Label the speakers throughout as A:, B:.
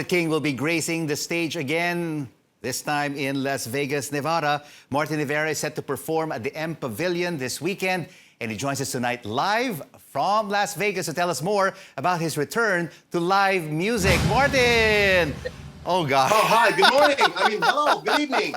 A: King will be gracing the stage again, this time in Las Vegas, Nevada. Martin Nivera is set to perform at the M Pavillion this weekend, and he joins us tonight live from Las Vegas to tell us more about his return to live music. Martin! Oh, gosh.
B: Oh, hi, good morning. Hello, good evening.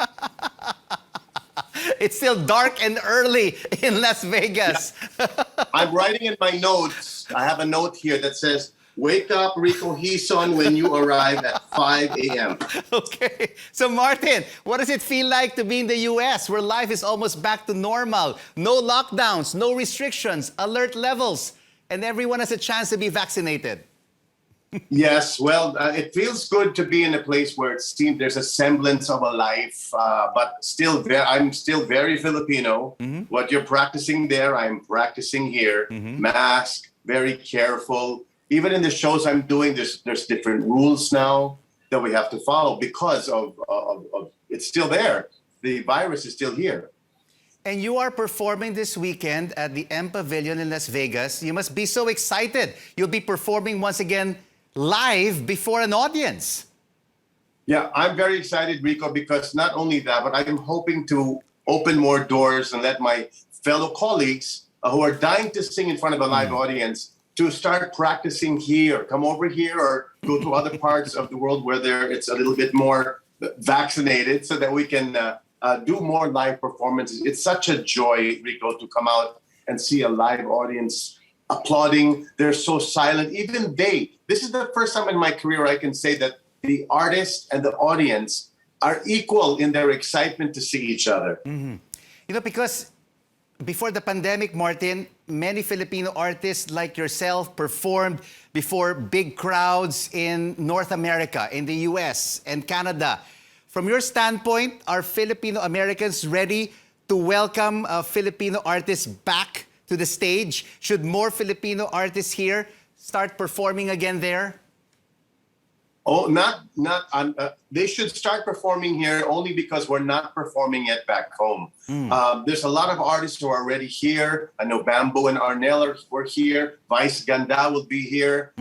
A: It's still dark and early in Las Vegas.
B: Yeah. I'm writing in my notes. I have a note here that says, "Wake up, Rico Hison, when you arrive at 5 a.m.
A: Okay. So, Martin, what does it feel like to be in the U.S., where life is almost back to normal? No lockdowns, no restrictions, alert levels, and everyone has a chance to be vaccinated.
B: Yes, well, it feels good to be in a place where it seems there's a semblance of a life, but I'm still very Filipino. What you're practicing there, I'm practicing here. Mask, very careful. Even in the shows I'm doing, there's different rules now that we have to follow because of it's still there. The virus is still here.
A: And you are performing this weekend at the M Pavillion in Las Vegas. You must be so excited. You'll be performing once again live before an audience.
B: Yeah, I'm very excited, Rico, because not only that, but I'm hoping to open more doors and let my fellow colleagues who are dying to sing in front of a live audience to start practicing here. Come over here or go to other parts of the world where it's a little bit more vaccinated so that we can do more live performances. It's such a joy, Rico, to come out and see a live audience applauding. They're so silent. Even this is the first time in my career I can say that the artist and the audience are equal in their excitement to see each other.
A: You know, because before the pandemic, Martin, many Filipino artists like yourself performed before big crowds in North America, in the US and Canada. From your standpoint, are Filipino Americans ready to welcome Filipino artists back to the stage? Should more Filipino artists here start performing again there?
B: Oh, they should start performing here only because we're not performing it back home. There's a lot of artists who are already here. I know Bamboo and Arnell were here. Vice Ganda will be here.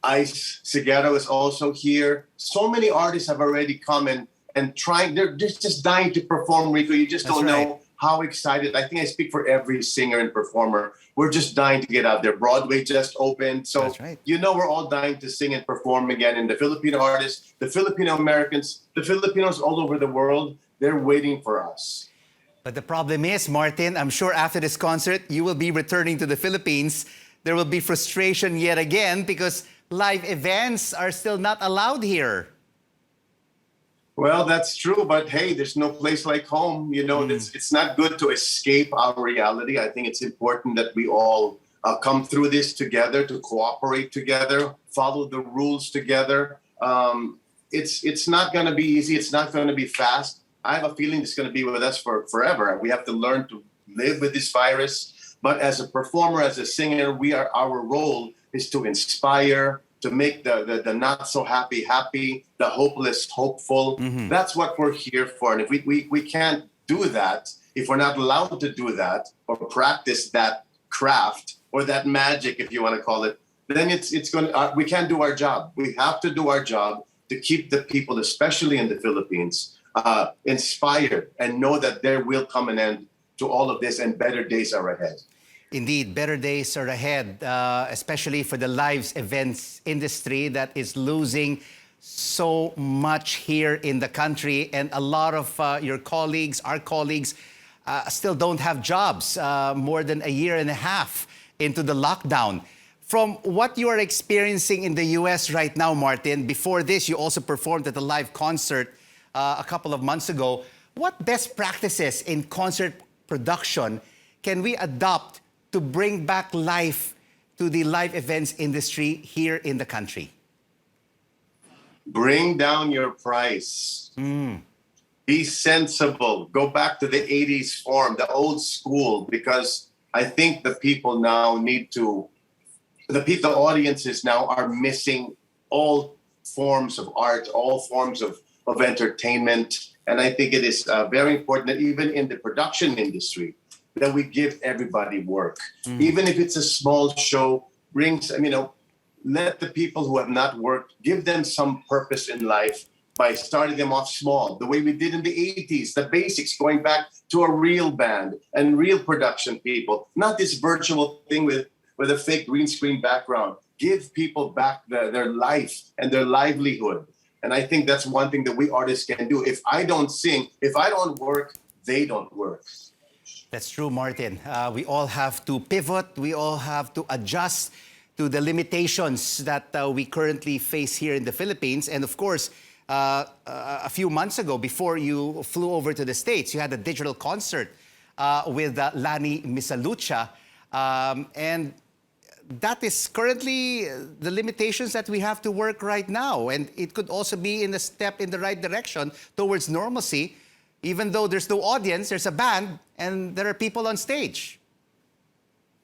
B: Ice Sigero is also here. So many artists have already come and trying. They're just dying to perform, Rico. You just don't know how excited. I think I speak for every singer and performer. We're just dying to get out there. Broadway just opened. So, we're all dying to sing and perform again. And the Filipino artists, the Filipino Americans, the Filipinos all over the world, they're waiting for us.
A: But the problem is, Martin, I'm sure after this concert, you will be returning to the Philippines. There will be frustration yet again because live events are still not allowed here.
B: Well, that's true, but hey, there's no place like home. It's not good to escape our reality. I think it's important that we all come through this together, to cooperate together, follow the rules together. It's not going to be easy. It's not going to be fast. I have a feeling it's going to be with us for forever. We have to learn to live with this virus. But as a performer, as a singer, our role is to inspire, to make the not so happy, the hopeless hopeful. That's what we're here for. And if we can't do that, if we're not allowed to do that or practice that craft or that magic, if you want to call it, then we can't do our job. We have to do our job to keep the people, especially in the Philippines, inspired and know that there will come an end to all of this and better days are ahead.
A: Indeed, better days are ahead, especially for the live events industry that is losing so much here in the country. And a lot of our colleagues, still don't have jobs more than a year and a half into the lockdown. From what you are experiencing in the US right now, Martin, before this, you also performed at a live concert a couple of months ago. What best practices in concert production can we adopt to bring back life to the live events industry here in the country?
B: Bring down your price. Be sensible. Go back to the 80s form, the old school, because I think the people now the audiences now are missing all forms of art, all forms of entertainment. And I think it is very important that even in the production industry, that we give everybody work. Even if it's a small show, brings, let the people who have not worked, give them some purpose in life by starting them off small, the way we did in the 80s, the basics, going back to a real band and real production people, not this virtual thing with a fake green screen background. Give people back their life and their livelihood. And I think that's one thing that we artists can do. If I don't sing, if I don't work, they don't work.
A: That's true, Martin. We all have to pivot. We all have to adjust to the limitations that we currently face here in the Philippines. And of course, a few months ago, before you flew over to the States, you had a digital concert with Lani Misalucha. And that is currently the limitations that we have to work right now. And it could also be in a step in the right direction towards normalcy. Even though there's no audience, there's a band and there are people on stage.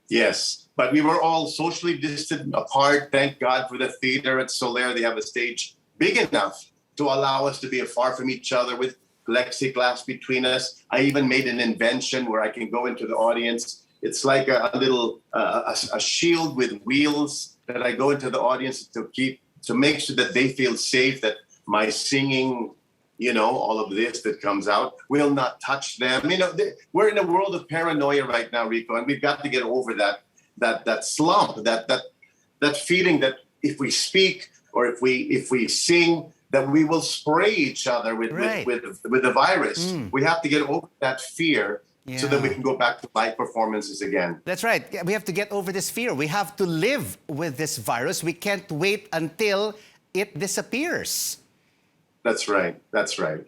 B: Yes, but we were all socially distant apart. Thank God for the theater at Soler. They have a stage big enough to allow us to be far from each other with plexiglass between us. I even made an invention where I can go into the audience. It's like a little a shield with wheels that I go into the audience to make sure that they feel safe, that my singing, you know, all of this that comes out will not touch them. You know, we're in a world of paranoia right now, Rico, and we've got to get over that slump, that feeling that if we speak or if we sing, that we will spray each other with the virus. We have to get over that fear so that we can go back to live performances again.
A: That's right. We have to get over this fear. We have to live with this virus. We can't wait until it disappears.
B: That's right. That's right.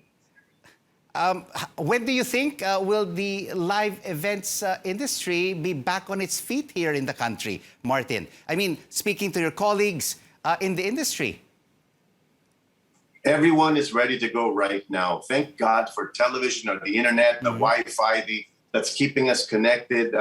A: When do you think will the live events industry be back on its feet here in the country, Martin? I mean, speaking to your colleagues in the industry.
B: Everyone is ready to go right now. Thank God for television or the internet, the Wi-Fi, that's keeping us connected.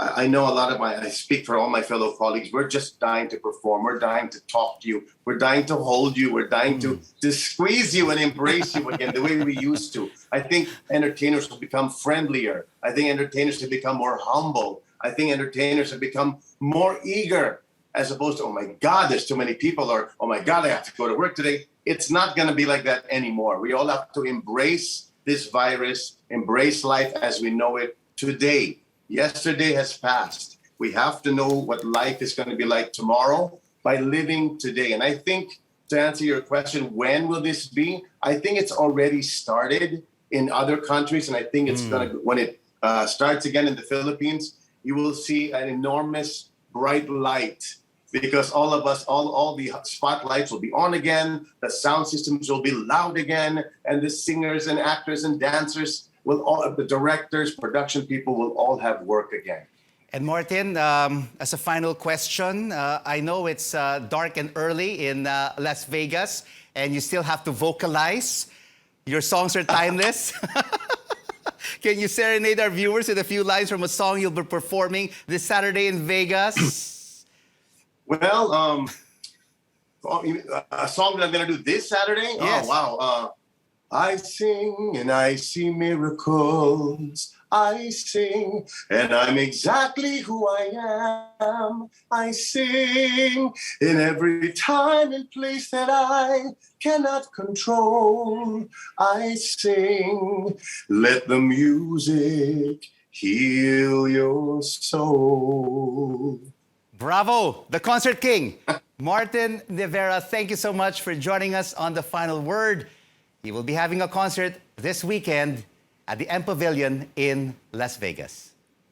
B: I know I speak for all my fellow colleagues. We're just dying to perform. We're dying to talk to you. We're dying to hold you. We're dying to squeeze you and embrace you again the way we used to. I think entertainers will become friendlier. I think entertainers have become more humble. I think entertainers have become more eager, as opposed to, oh my God, there's too many people, or oh my God, I have to go to work today. It's not going to be like that anymore. We all have to embrace this virus, embrace life as we know it today. Yesterday has passed. We have to know what life is going to be like tomorrow by living today. And I think, to answer your question, when will this be? I think it's already started in other countries. And I think it's going to, when it starts again in the Philippines, you will see an enormous bright light, because all of us, all the spotlights will be on again, the sound systems will be loud again, and the singers and actors and dancers will all, the directors, production people will all have work again.
A: And Martin, as a final question, I know it's dark and early in Las Vegas, and you still have to vocalize. Your songs are timeless. Can you serenade our viewers with a few lines from a song you'll be performing this Saturday in Vegas?
B: Well, a song that I'm going to do this Saturday?
A: Yes.
B: Oh, wow. I sing and I see miracles. I sing and I'm exactly who I am. I sing in every time and place that I cannot control. I sing, let the music heal your soul.
A: Bravo, the Concert King. Martin Nivera, thank you so much for joining us on The Final Word. He will be having a concert this weekend at the M Pavillion in Las Vegas.